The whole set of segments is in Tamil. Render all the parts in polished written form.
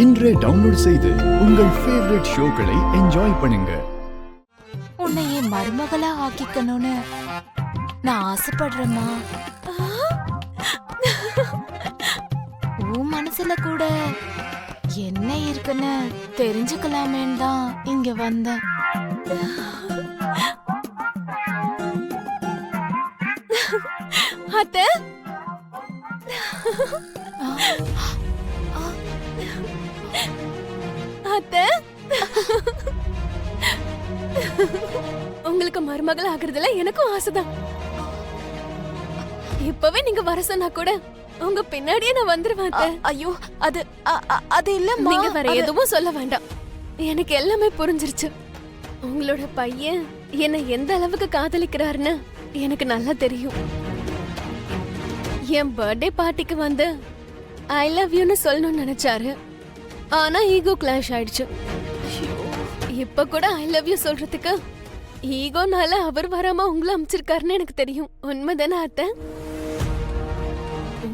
இன்றே டவுன்லோட் செய்து உங்கள் ஃபேவரட் ஷோக்களை என்ஜாய் பண்ணுங்க. உன்னை என் மருமகளா ஆக்கிக்கணும்னு நான் ஆசைப்படுறேம்மா. உன் மனசுல கூட என்ன இருக்குன்னு தெரிஞ்சுக்கலாமேன்னு தான் இங்க வந்தேன். அத்தை, அத்தை, உங்களுக்கு மருமகள் ஆகுறதுல எனக்கும் ஆசைதான். இப்பவே நீங்க வர சொன்னா கூட உங்க பின்னாடியே நான் வந்துருவேன். ஐயோ, அது அது இல்ல. நீங்க வேற எதுவும் சொல்ல வேண்டாம், எனக்கு எல்லாமே புரிஞ்சிருச்சு. உங்களோட பையன் என்ன எந்த அளவுக்கு காதலிக்கிறாருன்னு எனக்கு நல்லா தெரியும். என் பர்த்டே பார்ட்டிக்கு வந்து ஐ லவ் யூன்னு சொல்லணும்னு நினைச்சாரு, ஆனா ஈகோ கிளாஷ் ஆயிடுச்சு. இப்ப கூட ஐ லவ் யூ சொல்றதுக்கு ஈகோனால அவர் வராம உங்களை அமைச்சிருக்காருன்னு எனக்கு தெரியும். உண்மைதானே அத்தை?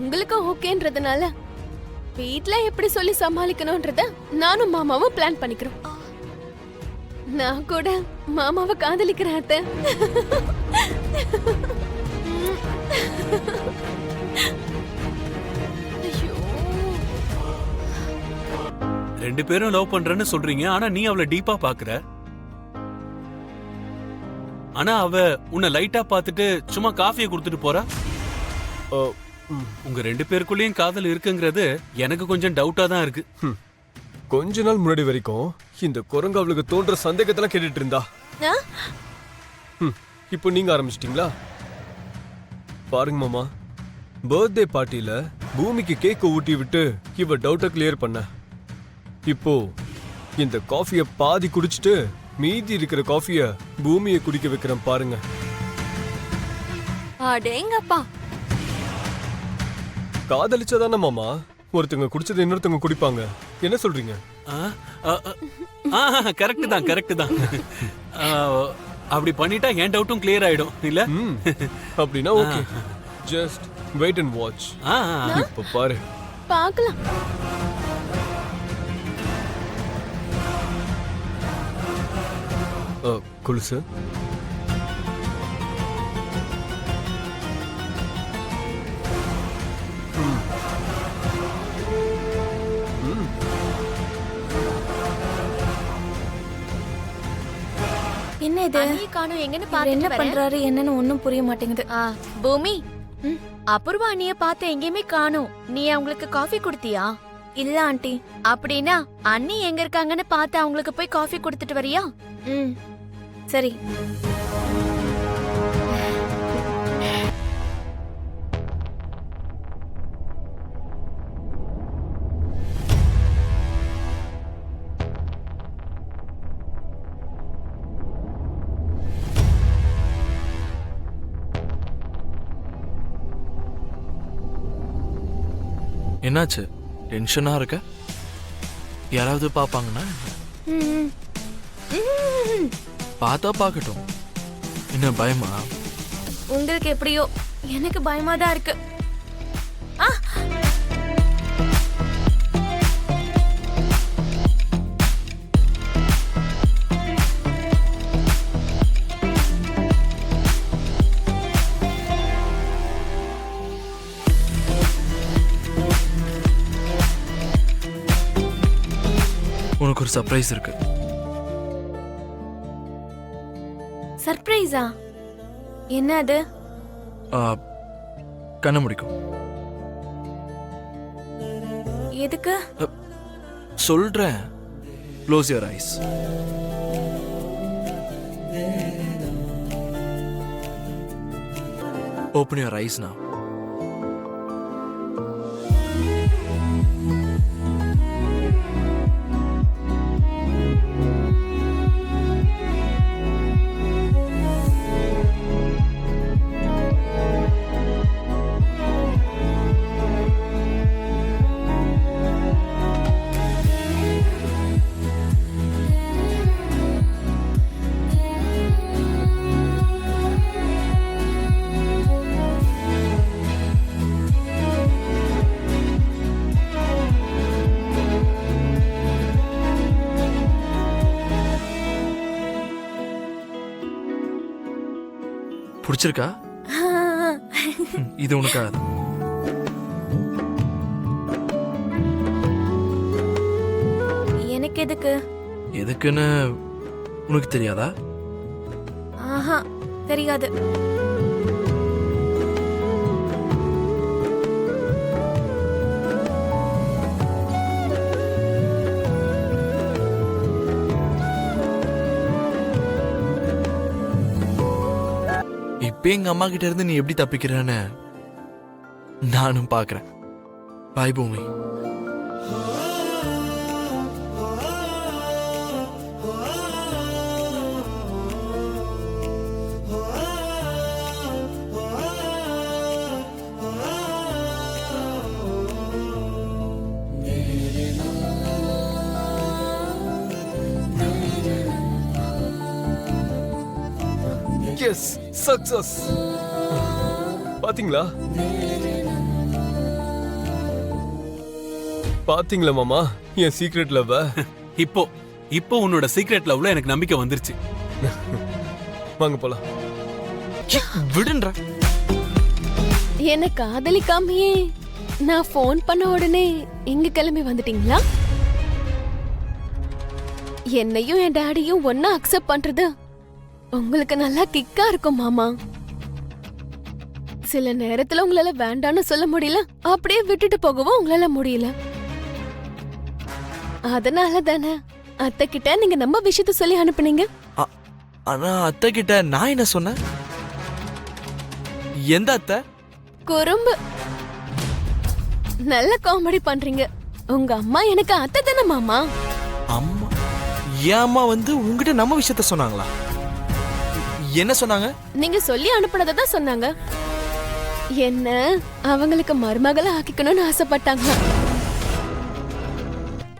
உங்களுக்கு ஓகேன்றதுனால வீட்ல எப்படி சொல்லி சமாளிக்கணும்ன்றத நானும் மாமாவும் பிளான் பண்ணிக்கிறோம். நான் கூட மாமாவை காதலிக்கிறேன் அத்தை. ரெண்டு பேரும் லவ் பண்றேன்னு சொல்றீங்க, ஆனா நீ அவளை டீப்பா பாக்குற. ஆனா அவ உன்னை லைட்டா பாத்துட்டு சும்மா காஃபியை கொடுத்துட்டு போறா. உங்க ரெண்டு பேருக்குள்ளேயும் காதல் இருக்குங்கிறது எனக்கு கொஞ்சம் டவுட்டா தான் இருக்கு. கொஞ்ச நாள் முன்னாடி வரைக்கும் இந்த குரங்கு அவளுக்கு தோன்ற சந்தேகத்தெல்லாம் கேட்டுட்டு இருந்தா. இப்போ நீங்க ஆரம்பிச்சிட்டீங்களா? பாருங்க மாமா, பர்த்டே பார்ட்டியில பூமிக்கு கேக் ஊட்டி விட்டு இவ டவுட்டை கிளியர் பண்ண. இப்போ இந்த காஃபிய பாதி குடிச்சிட்டு மீதி இருக்கிற காஃபிய பூமியை குடிக்க வைக்கிறேன் பாருங்க. அடேங்கப்பா, காதலிச்சாதானே மாமா ஒருத்தங்க குடிச்சது இன்னொருத்தவங்க குடிப்பாங்க. என்ன சொல்றீங்க? கரெக்ட் தான், கரெக்ட் தான். அப்படி பண்ணிட்டா என் டவுட்டும் கிளியர் ஆயிடும் இல்ல? அப்படின்னா okay, just wait and watch. இப்ப பாரு, பார்க்கலாம். குலுசு, என்ன இது? காணும் எங்கன்னு என்ன பண்றாரு என்னன்னு ஒண்ணும் புரிய மாட்டேங்குது. பூமி, அபூர்வா அண்ணிய பார்த்து எங்கேயுமே காணும். நீ அவங்களுக்கு காஃபி கொடுத்தியா? இல்ல ஆண்டி. அப்படின்னா அண்ணி எங்க இருக்காங்கன்னு பார்த்து அவங்களுக்கு போய் காஃபி கொடுத்துட்டு வரியா? சரி. என்னாச்சு? டென்ஷனா இருக்க? யாராவது பாப்பாங்கன்னா? பார்த்தா பார்க்கட்டும். என்ன பயமா? உங்களுக்கு எப்படியோ, எனக்கு பயமா தான் இருக்கு. உனக்கு ஒரு சர்ப்ரைஸ் இருக்கு. சர்ப்ரைஸா? என்ன அது? கண்ண முடிக்கும். எதுக்கு? சொல்றேன். Close your eyes. Open your eyes now. பிடிச்சிருக்கா? இது உனக்காக தான். எனக்கு எதுக்கு? எதுக்குன்னு உனக்கு தெரியாதா? ஆஹா, தெரியாது. இப்ப எங்க அம்மா கிட்ட இருந்து நீ எப்படி தப்பிக்கிறன்னு நானும் பாக்குறேன். பாய் பூமி. Yes, success. பாத்தீங்களா பாத்தீங்களா மாமா என் சீக்ரெட் லவ்? இப்போ இப்போ உன்னோட சீக்ரெட் லவ்ல எனக்கு நம்பிக்கை வந்துருச்சு. வாங்க போலாம். விடுன்ற. என்ன காதலிக்காமையே நான் ஃபோன் பண்ண உடனே இங்க கிளம்பி வந்துட்டீங்களா? என்னையும் என் டாடியும் ஒன்னா அக்செப்ட் பண்றது உங்களுக்கு நல்லா கிக்கா இருக்கும் மாமா. சில நேரத்துல உங்களால வேண்டான்னு சொல்ல முடியல, அப்படியே விட்டுட்டு போகவும் உங்களால முடியல. அதனால தானே அத்தை கிட்ட நீங்க நம்ம விஷயத்த சொல்லி அனுப்புனீங்க. ஆனா அத்தை கிட்ட நான் என்ன சொன்னேன்? எந்த அத்தை? குறும்பு. நல்ல காமெடி பண்றீங்க. உங்க அம்மா எனக்கு அத்தை தானே மாமா. அம்மா? என் அம்மா வந்து உங்ககிட்ட நம்ம விஷயத்த சொன்னாங்களா? என்ன சொன்னாங்க? நீங்க சொல்லி அனுப்புனதை தான் சொன்னாங்க. என்ன அவங்களுக்கு மருமகளை ஆக்கிக்கணும்னு ஆசைப்பட்டாங்க.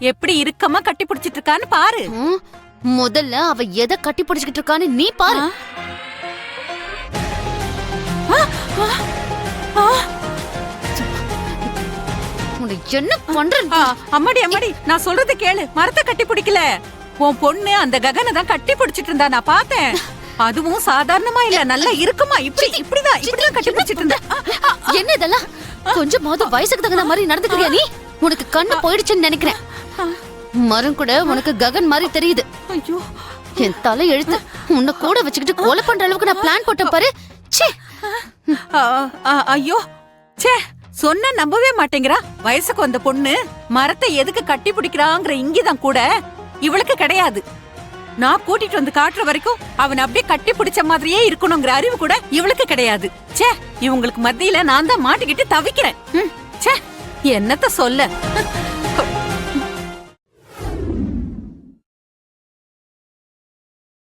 எப்படி இறுக்கமா கட்டி பிடிச்சிட்டு இருக்கான்னு பாரு. முதல்ல அவ எதை கட்டி பிடிச்சிட்டு இருக்கான்னு நீ பாரு. உன்னை என்ன பண்ற? அம்மாடி அம்மாடி, நான் சொல்றது கேளு. மரத்தை கட்டி பிடிக்கல, உன் பொண்ணு அந்த ககனை தான் கட்டி பிடிச்சிட்டு இருந்தா. நான் பார்த்தேன். அதுவும் சாதாரணமா இல்ல, நல்லா இருக்குமா. இப்படிதான் கட்டி பிடிச்சிட்டு இருந்தா. என்ன இதெல்லாம்? கொஞ்சமாவது வயசுக்கு தகுந்த மாதிரி நடந்துக்கிறியா நீ? உனக்கு கண்ணு போயிடுச்சுன்னு நினைக்கிறேன். மரம் கூட உனக்கு ககன் மாதிரி தெரியுது. ஐயோ, என் தலை எழுத்து. உன்னை கூட வச்சுக்கிட்டு கொலை பண்ற அளவுக்கு நான் பிளான் போட்டேன் பாரு. ச்சே. ஐயோ, ச்சே, சொன்ன நம்பவே மாட்டேங்கிறா. வயசுக்கு வந்த பொண்ணு மரத்தை எதுக்கு கட்டி பிடிக்கிறாங்கிற இங்கிதான் கூட இவளுக்கு கிடையாது. நான் கூட்டிட்டு வந்து காட்டுற வரைக்கும் அவன் அப்படியே கட்டி பிடிச்ச மாதிரியே இருக்கணுங்கிற அறிவு கூட இவளுக்கு கிடையாது. ச்சே, இவங்களுக்கு மத்தியில நான் தான் மாட்டிக்கிட்டு தவிக்கிறேன். ச்சே, என்னத்த சொல்ல.